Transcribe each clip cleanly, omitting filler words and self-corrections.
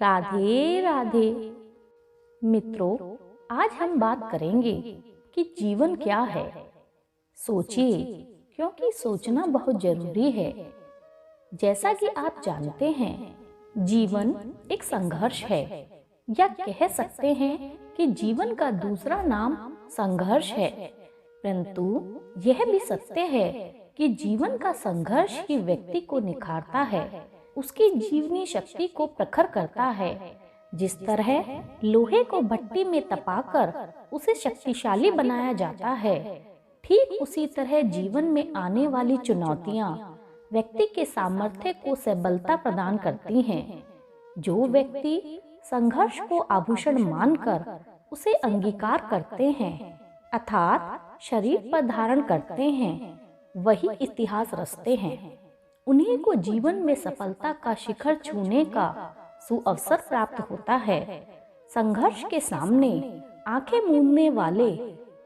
राधे राधे। मित्रों, आज हम बात करेंगे कि जीवन क्या है। सोचिए, क्योंकि सोचना बहुत जरूरी है। जैसा कि आप जानते हैं, जीवन एक संघर्ष है, या कह सकते हैं कि जीवन का दूसरा नाम संघर्ष है। परंतु यह भी सत्य है कि जीवन का संघर्ष ही व्यक्ति को निखारता है, उसकी जीवनी शक्ति को प्रखर करता है। जिस तरह लोहे को भट्टी में तपाकर उसे शक्तिशाली बनाया जाता है, ठीक उसी तरह जीवन में आने वाली चुनौतियां व्यक्ति के सामर्थ्य को सबलता प्रदान करती हैं। जो व्यक्ति संघर्ष को आभूषण मानकर उसे अंगीकार करते हैं, अर्थात शरीर पर धारण करते हैं, वही इतिहास रचते हैं। उन्हीं को जीवन में सफलता का शिखर छूने का सुअवसर प्राप्त होता है। संघर्ष के सामने आंखें मूंदने वाले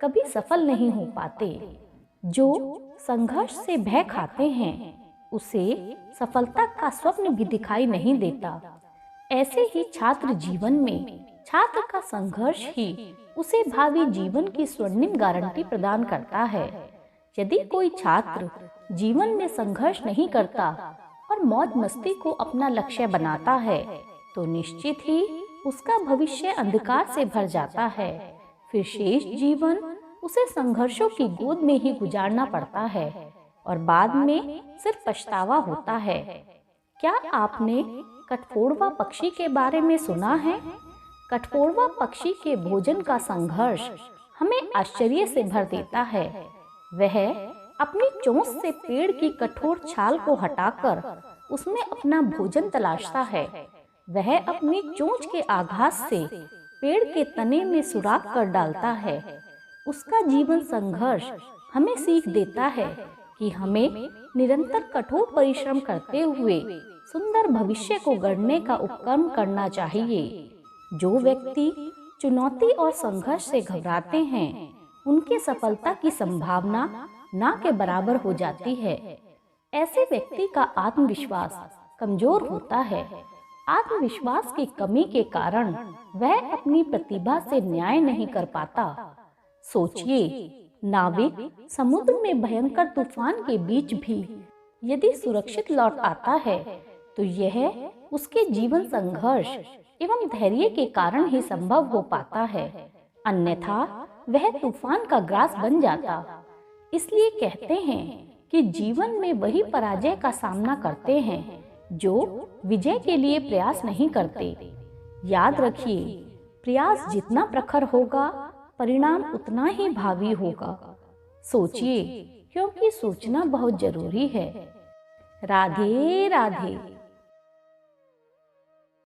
कभी सफल नहीं हो पाते। जो संघर्ष से भय खाते हैं, उसे सफलता का स्वप्न भी दिखाई नहीं देता। ऐसे ही छात्र जीवन में छात्र का संघर्ष ही उसे भावी जीवन की स्वर्णिम गारंटी प्रदान करता है। यदि कोई छात्र जीवन में संघर्ष नहीं करता और मौज मस्ती को अपना लक्ष्य बनाता है, तो निश्चित ही उसका भविष्य अंधकार से भर जाता है। फिर शेष जीवन उसे संघर्षों की गोद में ही गुजारना पड़ता है और बाद में सिर्फ पछतावा होता है। क्या आपने कठफोड़वा पक्षी के बारे में सुना है? कठफोड़वा पक्षी के भोजन का संघर्ष हमें आश्चर्य से भर देता है। वह अपनी चोंच से पेड़ की कठोर छाल को हटाकर उसमें अपना भोजन तलाशता है। वह अपनी चोंच के आघात से पेड़ के तने में सुराख कर डालता है। उसका जीवन संघर्ष हमें सीख देता है कि हमें निरंतर कठोर परिश्रम करते हुए सुंदर भविष्य को गढ़ने का उपक्रम करना चाहिए। जो व्यक्ति चुनौती और संघर्ष से घबराते हैं, उनकी सफलता की संभावना ना के बराबर हो जाती है। ऐसे व्यक्ति का आत्मविश्वास कमजोर होता है। आत्मविश्वास की कमी के कारण वह अपनी प्रतिभा से न्याय नहीं कर पाता। सोचिए, नाविक समुद्र में भयंकर तूफान के बीच भी यदि सुरक्षित लौट आता है, तो यह उसके जीवन संघर्ष एवं धैर्य के कारण ही संभव हो पाता है। अन्यथा वह तूफान का ग्रास बन जाता। इसलिए कहते हैं कि जीवन में वही पराजय का सामना करते हैं जो विजय के लिए प्रयास नहीं करते। याद रखिए, प्रयास जितना प्रखर होगा, परिणाम उतना ही भावी होगा। सोचिए, क्योंकि सोचना बहुत जरूरी है। राधे राधे।